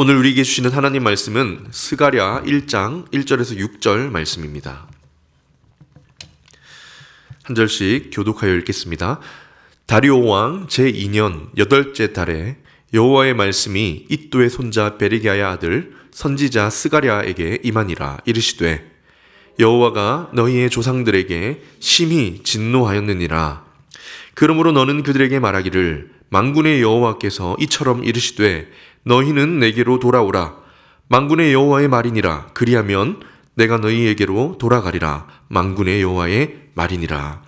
오늘 우리에게 주시는 하나님 말씀은 스가랴 1장 1절에서 6절 말씀입니다. 한 절씩 교독하여 읽겠습니다. 다리오 왕 제2년 8째 달에 여호와의 말씀이 이도의 손자 베레기야의 아들 선지자 스가랴에게 임하니라. 이르시되 여호와가 너희의 조상들에게 심히 진노하였느니라. 그러므로 너는 그들에게 말하기를 만군의 여호와께서 이처럼 이르시되 너희는 내게로 돌아오라. 만군의 여호와의 말이니라. 그리하면 내가 너희에게로 돌아가리라. 만군의 여호와의 말이니라.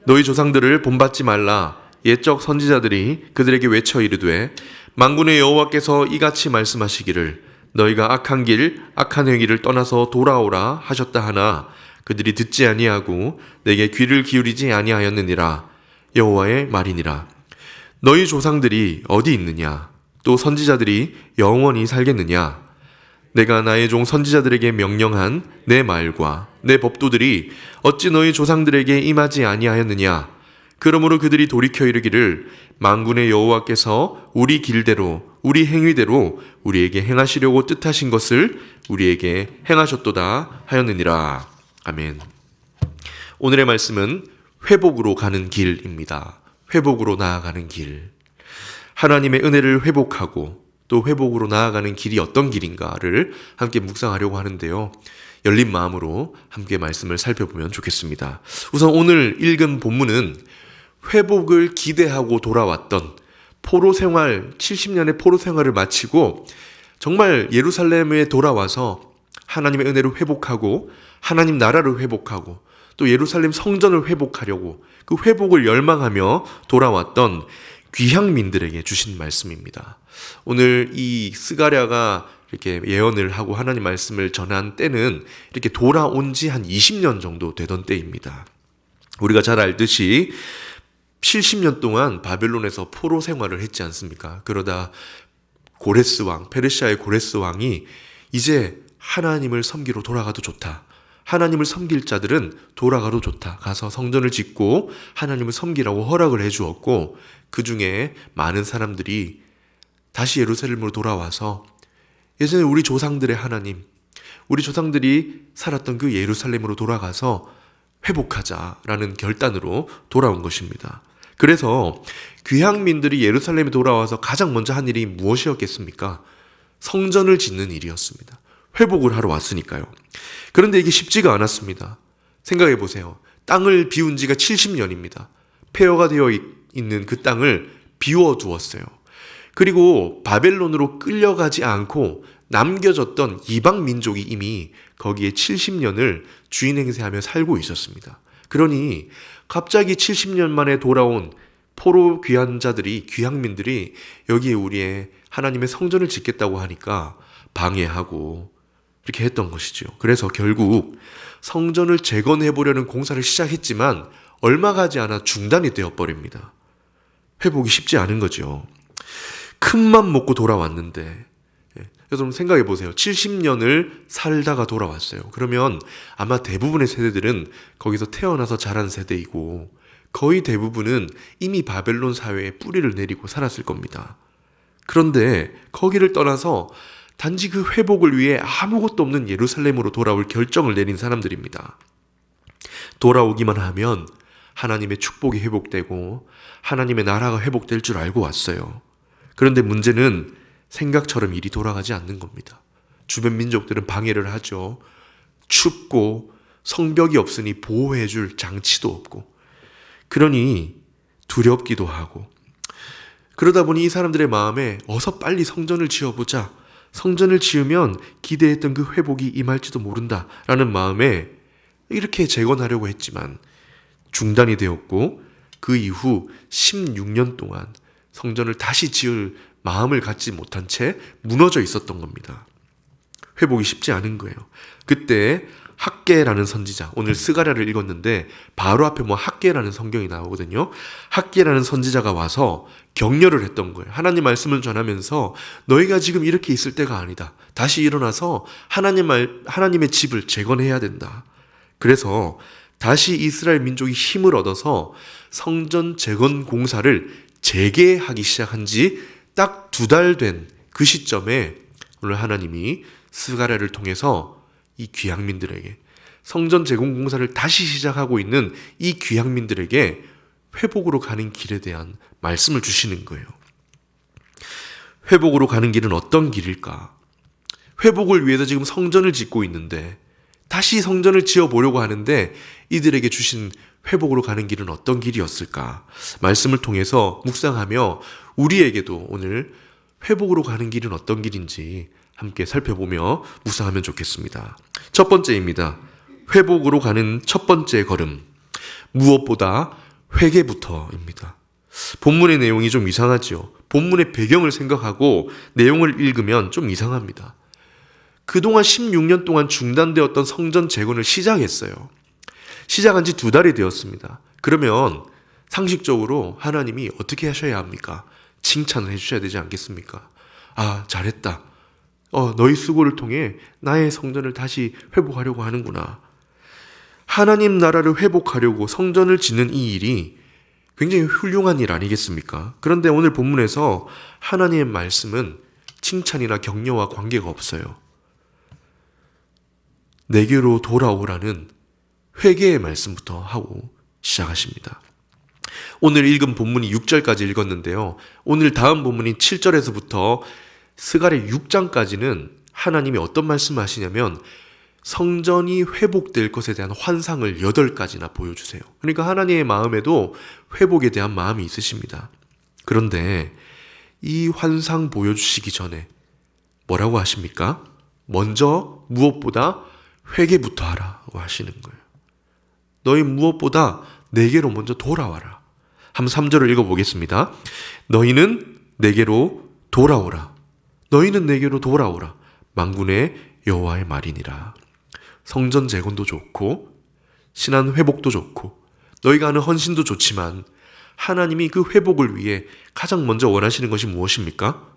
너희 조상들을 본받지 말라. 옛적 선지자들이 그들에게 외쳐 이르되 만군의 여호와께서 이같이 말씀하시기를 너희가 악한 길 악한 행위를 떠나서 돌아오라 하셨다 하나 그들이 듣지 아니하고 내게 귀를 기울이지 아니하였느니라. 여호와의 말이니라. 너희 조상들이 어디 있느냐? 또 선지자들이 영원히 살겠느냐? 내가 나의 종 선지자들에게 명령한 내 말과 내 법도들이 어찌 너희 조상들에게 임하지 아니하였느냐? 그러므로 그들이 돌이켜 이르기를 만군의 여호와께서 우리 길대로 우리 행위대로 우리에게 행하시려고 뜻하신 것을 우리에게 행하셨도다 하였느니라. 아멘. 오늘의 말씀은 회복으로 가는 길입니다. 회복으로 나아가는 길. 하나님의 은혜를 회복하고 또 회복으로 나아가는 길이 어떤 길인가를 함께 묵상하려고 하는데요. 열린 마음으로 함께 말씀을 살펴보면 좋겠습니다. 우선 오늘 읽은 본문은 회복을 기대하고 돌아왔던 포로 생활, 70년의 포로 생활을 마치고 정말 예루살렘에 돌아와서 하나님의 은혜를 회복하고 하나님 나라를 회복하고 또 예루살렘 성전을 회복하려고 그 회복을 열망하며 돌아왔던 귀향민들에게 주신 말씀입니다. 오늘 이 스가랴가 이렇게 예언을 하고 하나님 말씀을 전한 때는 이렇게 돌아온 지 한 20년 정도 되던 때입니다. 우리가 잘 알듯이 70년 동안 바벨론에서 포로 생활을 했지 않습니까? 그러다 고레스 왕, 페르시아의 고레스 왕이 이제 하나님을 섬기러 돌아가도 좋다. 하나님을 섬길 자들은 돌아가도 좋다. 가서 성전을 짓고 하나님을 섬기라고 허락을 해주었고 그 중에 많은 사람들이 다시 예루살렘으로 돌아와서 예전에 우리 조상들의 하나님, 우리 조상들이 살았던 그 예루살렘으로 돌아가서 회복하자라는 결단으로 돌아온 것입니다. 그래서 귀향민들이 예루살렘에 돌아와서 가장 먼저 한 일이 무엇이었겠습니까? 성전을 짓는 일이었습니다. 회복을 하러 왔으니까요. 그런데 이게 쉽지가 않았습니다. 생각해 보세요. 땅을 비운 지가 70년입니다. 폐허가 되어 있는 그 땅을 비워두었어요. 그리고 바벨론으로 끌려가지 않고 남겨졌던 이방 민족이 이미 거기에 70년을 주인 행세하며 살고 있었습니다. 그러니 갑자기 70년 만에 돌아온 포로 귀환자들이, 귀향민들이 여기에 우리의 하나님의 성전을 짓겠다고 하니까 방해하고 이렇게 했던 것이죠. 그래서 결국 성전을 재건해보려는 공사를 시작했지만 얼마 가지 않아 중단이 되어버립니다. 회복이 쉽지 않은 거죠. 큰맘 먹고 돌아왔는데 여러분 생각해 보세요. 70년을 살다가 돌아왔어요. 그러면 아마 대부분의 세대들은 거기서 태어나서 자란 세대이고 거의 대부분은 이미 바벨론 사회에 뿌리를 내리고 살았을 겁니다. 그런데 거기를 떠나서 단지 그 회복을 위해 아무것도 없는 예루살렘으로 돌아올 결정을 내린 사람들입니다. 돌아오기만 하면 하나님의 축복이 회복되고 하나님의 나라가 회복될 줄 알고 왔어요. 그런데 문제는 생각처럼 일이 돌아가지 않는 겁니다. 주변 민족들은 방해를 하죠. 춥고 성벽이 없으니 보호해줄 장치도 없고 그러니 두렵기도 하고 그러다 보니 이 사람들의 마음에 어서 빨리 성전을 지어보자. 성전을 지으면 기대했던 그 회복이 임할지도 모른다라는 마음에 이렇게 재건하려고 했지만 중단이 되었고 그 이후 16년 동안 성전을 다시 지을 마음을 갖지 못한 채 무너져 있었던 겁니다. 회복이 쉽지 않은 거예요. 그때 학개라는 선지자, 오늘 스가랴를 읽었는데 바로 앞에 학개라는 성경이 나오거든요. 학개라는 선지자가 와서 격려를 했던 거예요. 하나님 말씀을 전하면서 너희가 지금 이렇게 있을 때가 아니다. 다시 일어나서 하나님의 집을 재건해야 된다. 그래서 다시 이스라엘 민족이 힘을 얻어서 성전 재건 공사를 재개하기 시작한 지 딱 2달 된 그 시점에 오늘 하나님이 스가랴를 통해서 이 귀향민들에게 성전 재건 공사를 다시 시작하고 있는 이 귀향민들에게 회복으로 가는 길에 대한 말씀을 주시는 거예요. 회복으로 가는 길은 어떤 길일까? 회복을 위해서 지금 성전을 짓고 있는데 다시 성전을 지어보려고 하는데 이들에게 주신 회복으로 가는 길은 어떤 길이었을까? 말씀을 통해서 묵상하며 우리에게도 오늘 회복으로 가는 길은 어떤 길인지 함께 살펴보며 묵상하면 좋겠습니다. 첫 번째입니다. 회복으로 가는 첫 번째 걸음. 무엇보다 회개부터입니다. 본문의 내용이 좀 이상하죠. 본문의 배경을 생각하고 내용을 읽으면 좀 이상합니다. 그동안 16년 동안 중단되었던 성전 재건을 시작했어요. 시작한 지 2달이 되었습니다. 그러면 상식적으로 하나님이 어떻게 하셔야 합니까? 칭찬을 해주셔야 되지 않겠습니까? 아, 잘했다. 너희 수고를 통해 나의 성전을 다시 회복하려고 하는구나. 하나님 나라를 회복하려고 성전을 짓는 이 일이 굉장히 훌륭한 일 아니겠습니까? 그런데 오늘 본문에서 하나님의 말씀은 칭찬이나 격려와 관계가 없어요. 내게로 돌아오라는 회개의 말씀부터 하고 시작하십니다. 오늘 읽은 본문이 6절까지 읽었는데요. 오늘 다음 본문인 7절에서부터 스가랴 6장까지는 하나님이 어떤 말씀을 하시냐면 성전이 회복될 것에 대한 환상을 8가지나 보여주세요. 그러니까 하나님의 마음에도 회복에 대한 마음이 있으십니다. 그런데 이 환상 보여주시기 전에 뭐라고 하십니까? 먼저 무엇보다 회개부터 하라고 하시는 거예요. 너희 무엇보다 내게로 먼저 돌아와라. 한번 3절을 읽어보겠습니다. 너희는 내게로 돌아오라. 너희는 내게로 돌아오라. 만군의 여호와의 말이니라. 성전 재건도 좋고 신앙 회복도 좋고 너희가 하는 헌신도 좋지만 하나님이 그 회복을 위해 가장 먼저 원하시는 것이 무엇입니까?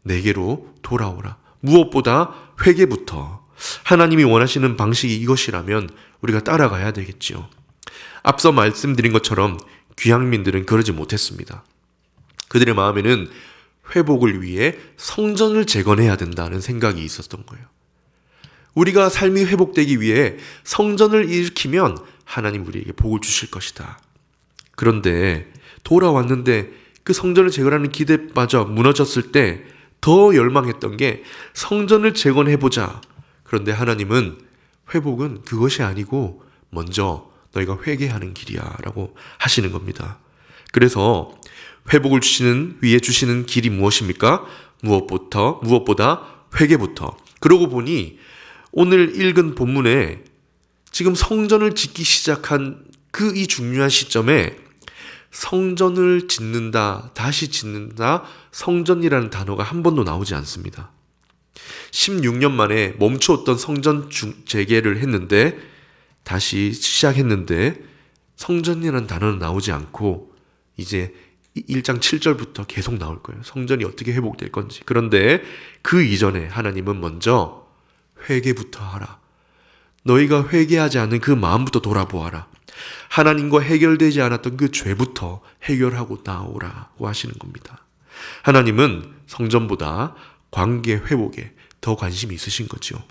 내게로 돌아오라. 무엇보다 회개부터. 하나님이 원하시는 방식이 이것이라면 우리가 따라가야 되겠지요. 앞서 말씀드린 것처럼 귀향민들은 그러지 못했습니다. 그들의 마음에는 회복을 위해 성전을 재건해야 된다는 생각이 있었던 거예요. 우리가 삶이 회복되기 위해 성전을 일으키면 하나님 우리에게 복을 주실 것이다. 그런데 돌아왔는데 그 성전을 재건하는 기대에 빠져 무너졌을 때 더 열망했던 게 성전을 재건해보자. 그런데 하나님은 회복은 그것이 아니고 먼저 너희가 회개하는 길이야 라고 하시는 겁니다. 그래서 회복을 위해 주시는 길이 무엇입니까? 무엇보다 회개부터. 그러고 보니 오늘 읽은 본문에 지금 성전을 짓기 시작한 그 이 중요한 시점에 성전을 짓는다, 다시 짓는다, 성전이라는 단어가 한 번도 나오지 않습니다. 16년 만에 멈추었던 성전 재개를 했는데 다시 시작했는데 성전이라는 단어는 나오지 않고 이제 1장 7절부터 계속 나올 거예요. 성전이 어떻게 회복될 건지. 그런데 그 이전에 하나님은 먼저 회개부터 하라. 너희가 회개하지 않은 그 마음부터 돌아보아라. 하나님과 해결되지 않았던 그 죄부터 해결하고 나오라고 하시는 겁니다. 하나님은 성전보다 관계 회복에 더 관심이 있으신 거죠.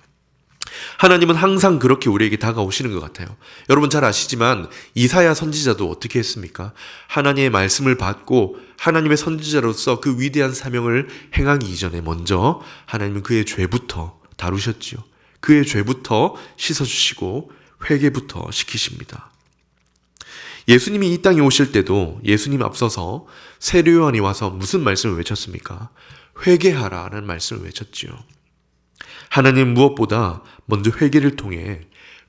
하나님은 항상 그렇게 우리에게 다가오시는 것 같아요. 여러분 잘 아시지만 이사야 선지자도 어떻게 했습니까? 하나님의 말씀을 받고 하나님의 선지자로서 그 위대한 사명을 행하기 이전에 먼저 하나님은 그의 죄부터 다루셨지요. 그의 죄부터 씻어주시고 회개부터 시키십니다. 예수님이 이 땅에 오실 때도 예수님 앞서서 세례 요한이 와서 무슨 말씀을 외쳤습니까? 회개하라는 말씀을 외쳤지요. 하나님 무엇보다 먼저 회개를 통해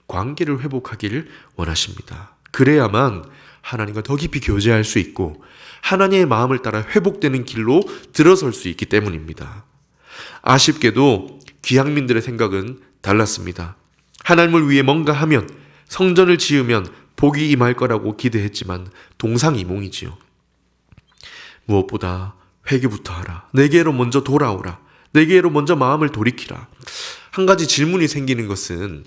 관계를 회복하기를 원하십니다. 그래야만 하나님과 더 깊이 교제할 수 있고 하나님의 마음을 따라 회복되는 길로 들어설 수 있기 때문입니다. 아쉽게도 귀향민들의 생각은 달랐습니다. 하나님을 위해 뭔가 하면 성전을 지으면 복이 임할 거라고 기대했지만 동상이몽이지요. 무엇보다 회개부터 하라. 내게로 먼저 돌아오라. 내게로 먼저 마음을 돌이키라. 한 가지 질문이 생기는 것은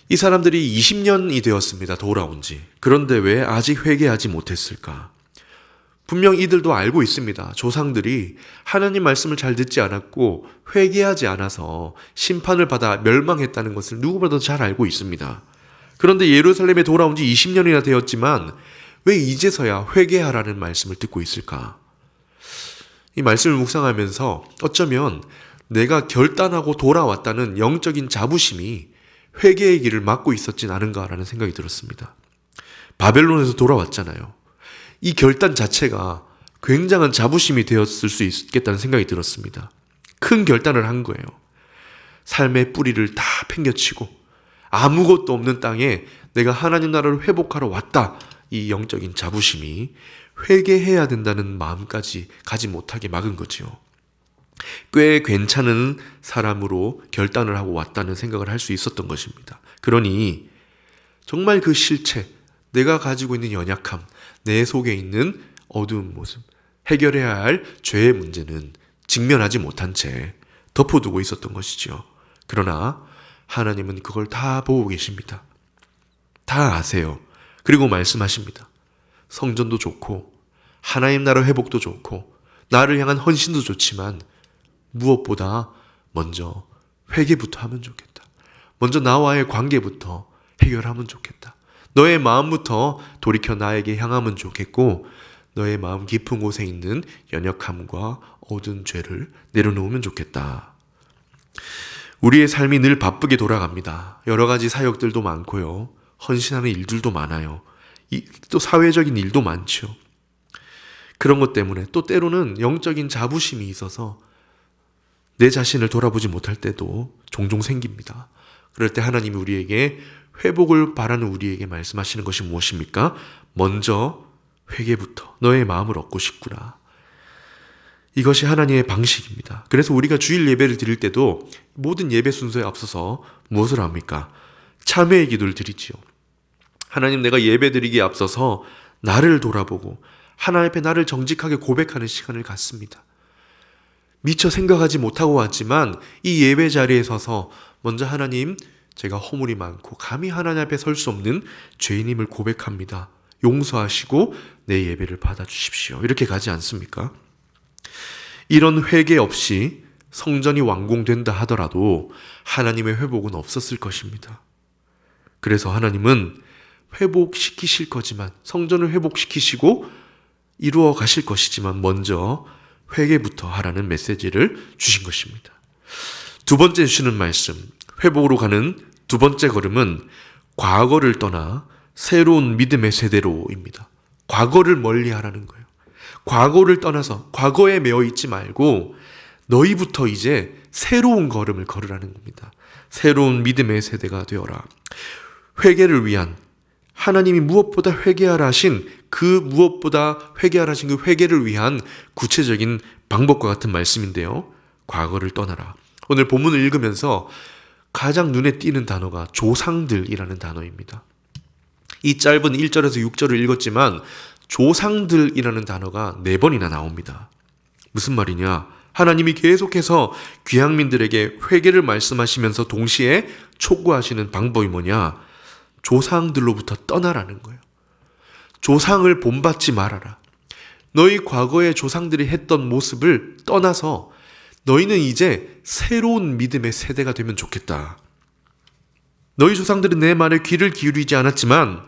이 사람들이 20년이 되었습니다. 돌아온 지. 그런데 왜 아직 회개하지 못했을까? 분명 이들도 알고 있습니다. 조상들이 하나님 말씀을 잘 듣지 않았고 회개하지 않아서 심판을 받아 멸망했다는 것을 누구보다도 잘 알고 있습니다. 그런데 예루살렘에 돌아온 지 20년이나 되었지만 왜 이제서야 회개하라는 말씀을 듣고 있을까? 이 말씀을 묵상하면서 어쩌면 내가 결단하고 돌아왔다는 영적인 자부심이 회개의 길을 막고 있었진 않은가라는 생각이 들었습니다. 바벨론에서 돌아왔잖아요. 이 결단 자체가 굉장한 자부심이 되었을 수 있겠다는 생각이 들었습니다. 큰 결단을 한 거예요. 삶의 뿌리를 다 팽겨치고 아무것도 없는 땅에 내가 하나님 나라를 회복하러 왔다. 이 영적인 자부심이 회개해야 된다는 마음까지 가지 못하게 막은 거죠. 꽤 괜찮은 사람으로 결단을 하고 왔다는 생각을 할 수 있었던 것입니다. 그러니 정말 그 실체, 내가 가지고 있는 연약함, 내 속에 있는 어두운 모습, 해결해야 할 죄의 문제는 직면하지 못한 채 덮어두고 있었던 것이죠. 그러나 하나님은 그걸 다 보고 계십니다. 다 아세요. 그리고 말씀하십니다. 성전도 좋고 하나님 나라 회복도 좋고 나를 향한 헌신도 좋지만 무엇보다 먼저 회개부터 하면 좋겠다. 먼저 나와의 관계부터 해결하면 좋겠다. 너의 마음부터 돌이켜 나에게 향하면 좋겠고 너의 마음 깊은 곳에 있는 연약함과 어두운 죄를 내려놓으면 좋겠다. 우리의 삶이 늘 바쁘게 돌아갑니다. 여러 가지 사역들도 많고요. 헌신하는 일들도 많아요. 또 사회적인 일도 많죠. 그런 것 때문에 또 때로는 영적인 자부심이 있어서 내 자신을 돌아보지 못할 때도 종종 생깁니다. 그럴 때 하나님이 우리에게 회복을 바라는 우리에게 말씀하시는 것이 무엇입니까? 먼저 회개부터 너의 마음을 얻고 싶구나. 이것이 하나님의 방식입니다. 그래서 우리가 주일 예배를 드릴 때도 모든 예배 순서에 앞서서 무엇을 합니까? 참회의 기도를 드리지요. 하나님, 내가 예배 드리기에 앞서서 나를 돌아보고 하나님 앞에 나를 정직하게 고백하는 시간을 갖습니다. 미처 생각하지 못하고 왔지만 이 예배 자리에 서서 먼저 하나님, 제가 허물이 많고 감히 하나님 앞에 설 수 없는 죄인임을 고백합니다. 용서하시고 내 예배를 받아주십시오. 이렇게 가지 않습니까? 이런 회개 없이 성전이 완공된다 하더라도 하나님의 회복은 없었을 것입니다. 그래서 하나님은 회복시키실 거지만, 성전을 회복시키시고 이루어 가실 것이지만 먼저 회개부터 하라는 메시지를 주신 것입니다. 두 번째 주시는 말씀, 회복으로 가는 두 번째 걸음은 과거를 떠나 새로운 믿음의 세대로입니다. 과거를 멀리하라는 거예요. 과거를 떠나서 과거에 매여 있지 말고 너희부터 이제 새로운 걸음을 걸으라는 겁니다. 새로운 믿음의 세대가 되어라. 회개를 위한, 하나님이 무엇보다 회개하라 하신 그 회개를 위한 구체적인 방법과 같은 말씀인데요. 과거를 떠나라. 오늘 본문을 읽으면서 가장 눈에 띄는 단어가 조상들이라는 단어입니다. 이 짧은 1절에서 6절을 읽었지만 조상들이라는 단어가 4번이나 나옵니다. 무슨 말이냐? 하나님이 계속해서 귀향민들에게 회개를 말씀하시면서 동시에 촉구하시는 방법이 뭐냐? 조상들로부터 떠나라는 거예요. 조상을 본받지 말아라. 너희 과거의 조상들이 했던 모습을 떠나서 너희는 이제 새로운 믿음의 세대가 되면 좋겠다. 너희 조상들은 내 말에 귀를 기울이지 않았지만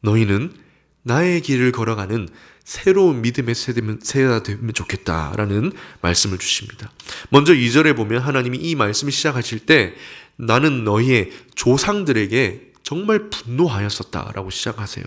너희는 나의 길을 걸어가는 새로운 믿음의 세대가 되면 좋겠다라는 말씀을 주십니다. 먼저 2절에 보면 하나님이 이 말씀을 시작하실 때 나는 너희의 조상들에게 정말 분노하였었다라고 시작하세요.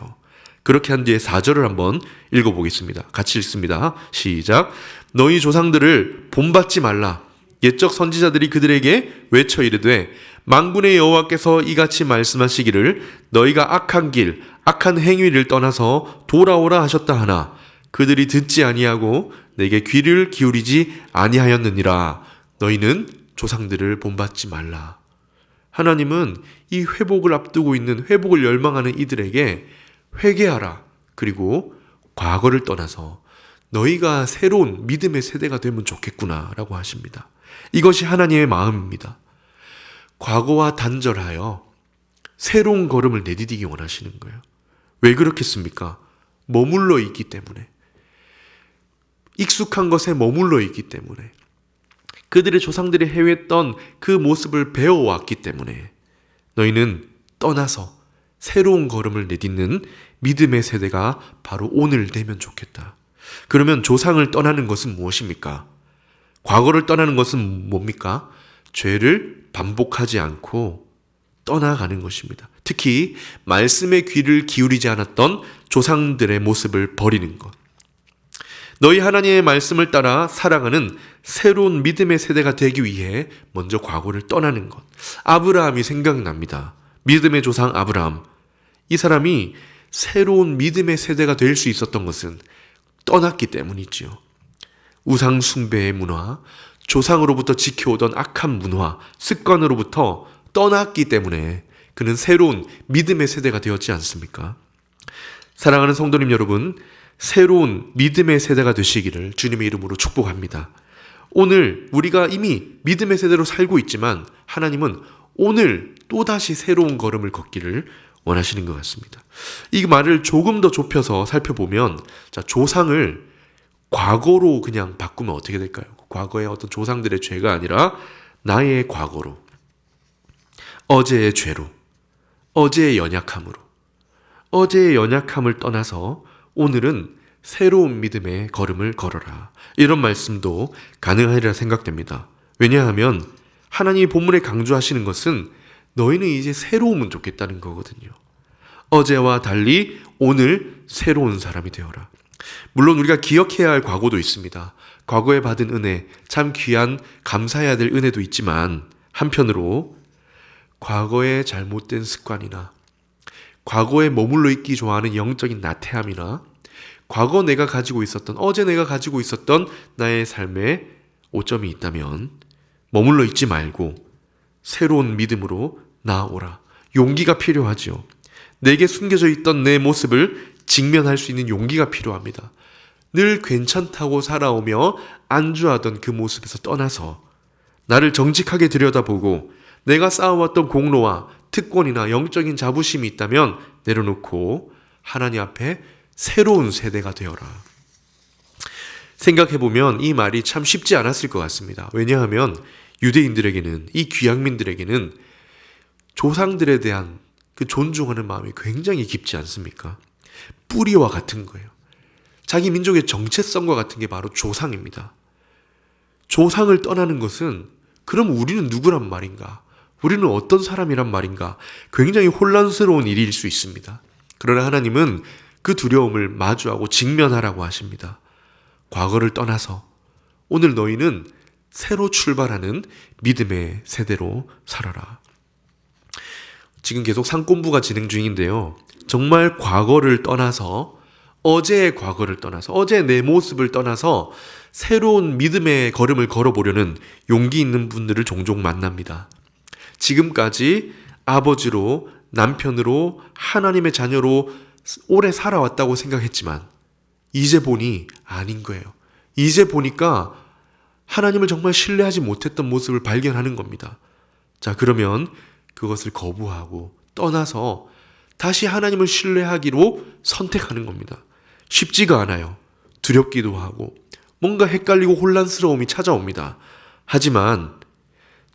그렇게 한 뒤에 4절을 한번 읽어보겠습니다. 같이 읽습니다. 시작. 너희 조상들을 본받지 말라. 옛적 선지자들이 그들에게 외쳐 이르되 만군의 여호와께서 이같이 말씀하시기를 너희가 악한 길, 악한 행위를 떠나서 돌아오라 하셨다 하나 그들이 듣지 아니하고 내게 귀를 기울이지 아니하였느니라. 너희는 조상들을 본받지 말라. 하나님은 이 회복을 앞두고 있는, 회복을 열망하는 이들에게 회개하라. 그리고 과거를 떠나서 너희가 새로운 믿음의 세대가 되면 좋겠구나 라고 하십니다. 이것이 하나님의 마음입니다. 과거와 단절하여 새로운 걸음을 내디디기 원하시는 거예요. 왜 그렇겠습니까? 머물러 있기 때문에. 익숙한 것에 머물러 있기 때문에, 그들의 조상들이 해왔던 그 모습을 배워왔기 때문에 너희는 떠나서 새로운 걸음을 내딛는 믿음의 세대가 바로 오늘 되면 좋겠다. 그러면 조상을 떠나는 것은 무엇입니까? 과거를 떠나는 것은 뭡니까? 죄를 반복하지 않고 떠나가는 것입니다. 특히 말씀의 귀를 기울이지 않았던 조상들의 모습을 버리는 것. 너희 하나님의 말씀을 따라 살아가는 새로운 믿음의 세대가 되기 위해 먼저 과거를 떠나는 것. 아브라함이 생각납니다. 믿음의 조상 아브라함. 이 사람이 새로운 믿음의 세대가 될 수 있었던 것은 떠났기 때문이지요. 우상 숭배의 문화, 조상으로부터 지켜오던 악한 문화, 습관으로부터 떠났기 때문에 그는 새로운 믿음의 세대가 되었지 않습니까? 사랑하는 성도님 여러분, 새로운 믿음의 세대가 되시기를 주님의 이름으로 축복합니다. 오늘 우리가 이미 믿음의 세대로 살고 있지만 하나님은 오늘 또다시 새로운 걸음을 걷기를 원하시는 것 같습니다. 이 말을 조금 더 좁혀서 살펴보면, 조상을 과거로 그냥 바꾸면 어떻게 될까요? 과거의 어떤 조상들의 죄가 아니라 나의 과거로, 어제의 죄로, 어제의 연약함으로, 어제의 연약함을 떠나서 오늘은 새로운 믿음의 걸음을 걸어라. 이런 말씀도 가능하리라 생각됩니다. 왜냐하면 하나님이 본문에 강조하시는 것은 너희는 이제 새로우면 좋겠다는 거거든요. 어제와 달리 오늘 새로운 사람이 되어라. 물론 우리가 기억해야 할 과거도 있습니다. 과거에 받은 은혜, 참 귀한 감사해야 될 은혜도 있지만 한편으로 과거의 잘못된 습관이나 과거에 머물러 있기 좋아하는 영적인 나태함이나 과거 내가 가지고 있었던, 어제 내가 가지고 있었던 나의 삶에 오점이 있다면 머물러 있지 말고 새로운 믿음으로 나아오라. 용기가 필요하지요. 내게 숨겨져 있던 내 모습을 직면할 수 있는 용기가 필요합니다. 늘 괜찮다고 살아오며 안주하던 그 모습에서 떠나서 나를 정직하게 들여다보고 내가 쌓아왔던 공로와 특권이나 영적인 자부심이 있다면 내려놓고 하나님 앞에 새로운 세대가 되어라. 생각해보면 이 말이 참 쉽지 않았을 것 같습니다. 왜냐하면 유대인들에게는, 이 귀향민들에게는 조상들에 대한 그 존중하는 마음이 굉장히 깊지 않습니까? 뿌리와 같은 거예요. 자기 민족의 정체성과 같은 게 바로 조상입니다. 조상을 떠나는 것은 그럼 우리는 누구란 말인가? 우리는 어떤 사람이란 말인가? 굉장히 혼란스러운 일일 수 있습니다. 그러나 하나님은 그 두려움을 마주하고 직면하라고 하십니다. 과거를 떠나서 오늘 너희는 새로 출발하는 믿음의 세대로 살아라. 지금 계속 상공부가 진행 중인데요. 정말 과거를 떠나서, 어제의 과거를 떠나서, 어제의 내 모습을 떠나서 새로운 믿음의 걸음을 걸어보려는 용기 있는 분들을 종종 만납니다. 지금까지 아버지로, 남편으로, 하나님의 자녀로 오래 살아왔다고 생각했지만 이제 보니 아닌 거예요. 이제 보니까 하나님을 정말 신뢰하지 못했던 모습을 발견하는 겁니다. 자, 그러면 그것을 거부하고 떠나서 다시 하나님을 신뢰하기로 선택하는 겁니다. 쉽지가 않아요. 두렵기도 하고 뭔가 헷갈리고 혼란스러움이 찾아옵니다. 하지만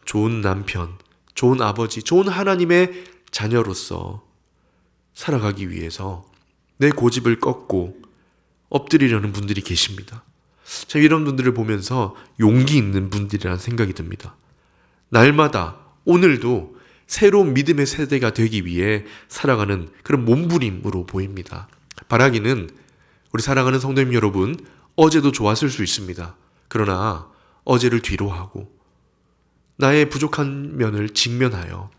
좋은 남편, 좋은 아버지, 좋은 하나님의 자녀로서 살아가기 위해서 내 고집을 꺾고 엎드리려는 분들이 계십니다. 자, 이런 분들을 보면서 용기 있는 분들이라는 생각이 듭니다. 날마다, 오늘도 새로운 믿음의 세대가 되기 위해 살아가는 그런 몸부림으로 보입니다. 바라기는 우리 사랑하는 성도님 여러분, 어제도 좋았을 수 있습니다. 그러나 어제를 뒤로하고 나의 부족한 면을 직면하여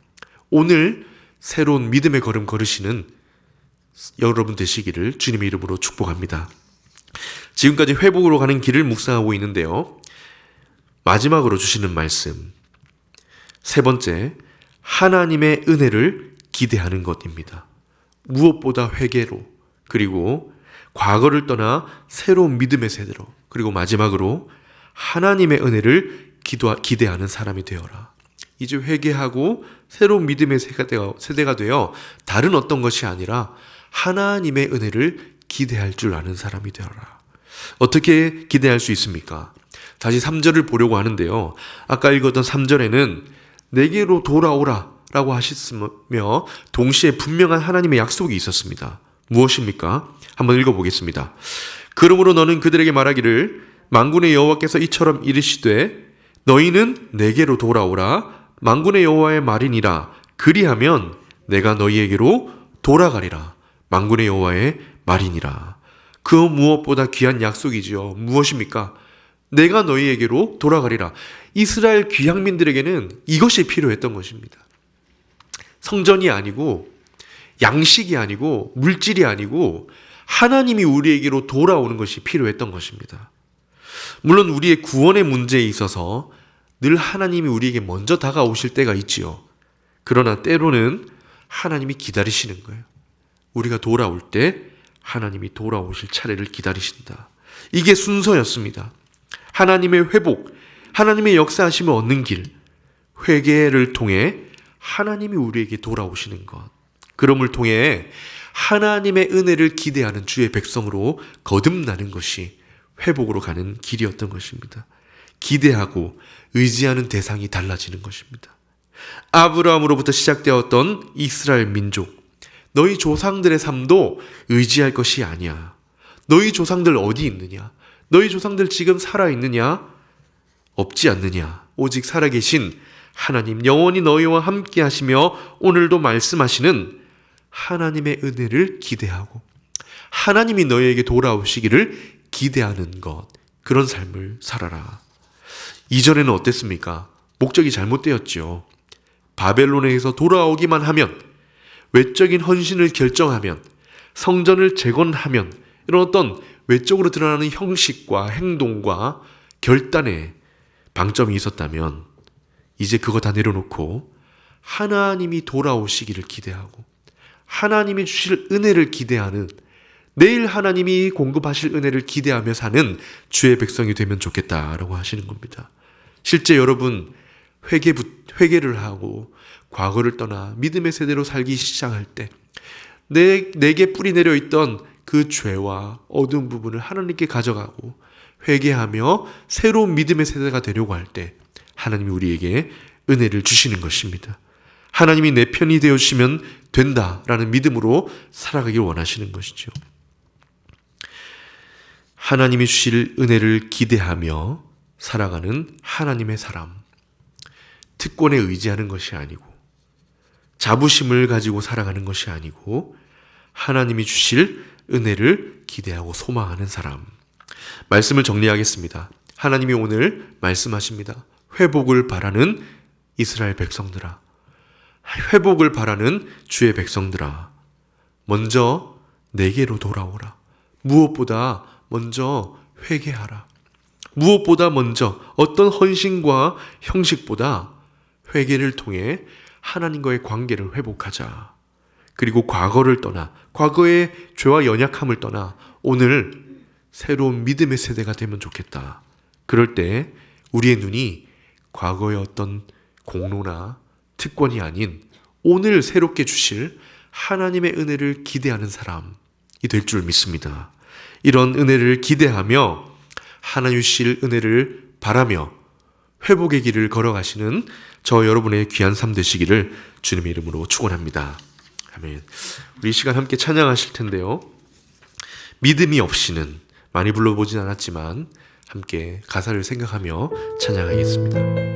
오늘 새로운 믿음의 걸음 걸으시는 여러분 되시기를 주님의 이름으로 축복합니다. 지금까지 회복으로 가는 길을 묵상하고 있는데요. 마지막으로 주시는 말씀, 세 번째, 하나님의 은혜를 기대하는 것입니다. 무엇보다 회개로, 그리고 과거를 떠나 새로운 믿음의 세대로, 그리고 마지막으로 하나님의 은혜를 기대하는 사람이 되어라. 이제 회개하고 새로운 믿음의 세대가 되어 다른 어떤 것이 아니라 하나님의 은혜를 기대할 줄 아는 사람이 되어라. 어떻게 기대할 수 있습니까? 다시 3절을 보려고 하는데요. 아까 읽었던 3절에는 내게로 돌아오라 라고 하셨으며 동시에 분명한 하나님의 약속이 있었습니다. 무엇입니까? 한번 읽어보겠습니다. 그러므로 너는 그들에게 말하기를 만군의 여호와께서 이처럼 이르시되 너희는 내게로 돌아오라 만군의 여호와의 말이니라. 그리하면 내가 너희에게로 돌아가리라. 만군의 여호와의 말이니라. 그 무엇보다 귀한 약속이지요. 무엇입니까? 내가 너희에게로 돌아가리라. 이스라엘 귀향민들에게는 이것이 필요했던 것입니다. 성전이 아니고 양식이 아니고 물질이 아니고 하나님이 우리에게로 돌아오는 것이 필요했던 것입니다. 물론 우리의 구원의 문제에 있어서 늘 하나님이 우리에게 먼저 다가오실 때가 있지요. 그러나 때로는 하나님이 기다리시는 거예요. 우리가 돌아올 때 하나님이 돌아오실 차례를 기다리신다. 이게 순서였습니다. 하나님의 회복, 하나님의 역사하심을 얻는 길, 회개를 통해 하나님이 우리에게 돌아오시는 것, 그럼을 통해 하나님의 은혜를 기대하는 주의 백성으로 거듭나는 것이 회복으로 가는 길이었던 것입니다. 기대하고 의지하는 대상이 달라지는 것입니다. 아브라함으로부터 시작되었던 이스라엘 민족, 너희 조상들의 삶도 의지할 것이 아니야. 너희 조상들 어디 있느냐? 너희 조상들 지금 살아있느냐? 없지 않느냐? 오직 살아계신 하나님 영원히 너희와 함께 하시며 오늘도 말씀하시는 하나님의 은혜를 기대하고 하나님이 너희에게 돌아오시기를 기대하는 것, 그런 삶을 살아라. 이전에는 어땠습니까? 목적이 잘못되었지요. 바벨론에서 돌아오기만 하면, 외적인 헌신을 결정하면, 성전을 재건하면, 이런 어떤 외적으로 드러나는 형식과 행동과 결단에 방점이 있었다면 이제 그거 다 내려놓고 하나님이 돌아오시기를 기대하고 하나님이 주실 은혜를 기대하는, 내일 하나님이 공급하실 은혜를 기대하며 사는 주의 백성이 되면 좋겠다라고 하시는 겁니다. 실제 여러분 회개를 하고 과거를 떠나 믿음의 세대로 살기 시작할 때 내게 뿌리 내려 있던 그 죄와 어두운 부분을 하나님께 가져가고 회개하며 새로운 믿음의 세대가 되려고 할 때 하나님이 우리에게 은혜를 주시는 것입니다. 하나님이 내 편이 되어주시면 된다라는 믿음으로 살아가길 원하시는 것이죠. 하나님이 주실 은혜를 기대하며 살아가는 하나님의 사람, 특권에 의지하는 것이 아니고 자부심을 가지고 살아가는 것이 아니고 하나님이 주실 은혜를 기대하고 소망하는 사람. 말씀을 정리하겠습니다. 하나님이 오늘 말씀하십니다. 회복을 바라는 이스라엘 백성들아, 회복을 바라는 주의 백성들아, 먼저 내게로 돌아오라. 무엇보다 먼저 회개하라. 무엇보다 먼저 어떤 헌신과 형식보다 회개를 통해 하나님과의 관계를 회복하자. 그리고 과거를 떠나, 과거의 죄와 연약함을 떠나 오늘 새로운 믿음의 세대가 되면 좋겠다. 그럴 때 우리의 눈이 과거의 어떤 공로나 특권이 아닌 오늘 새롭게 주실 하나님의 은혜를 기대하는 사람이 될 줄 믿습니다. 이런 은혜를 기대하며 하나님 주실 은혜를 바라며 회복의 길을 걸어가시는 저 여러분의 귀한 삶 되시기를 주님의 이름으로 축원합니다. 아멘. 우리 이 시간 함께 찬양하실 텐데요. 믿음이 없이는, 많이 불러보진 않았지만 함께 가사를 생각하며 찬양하겠습니다.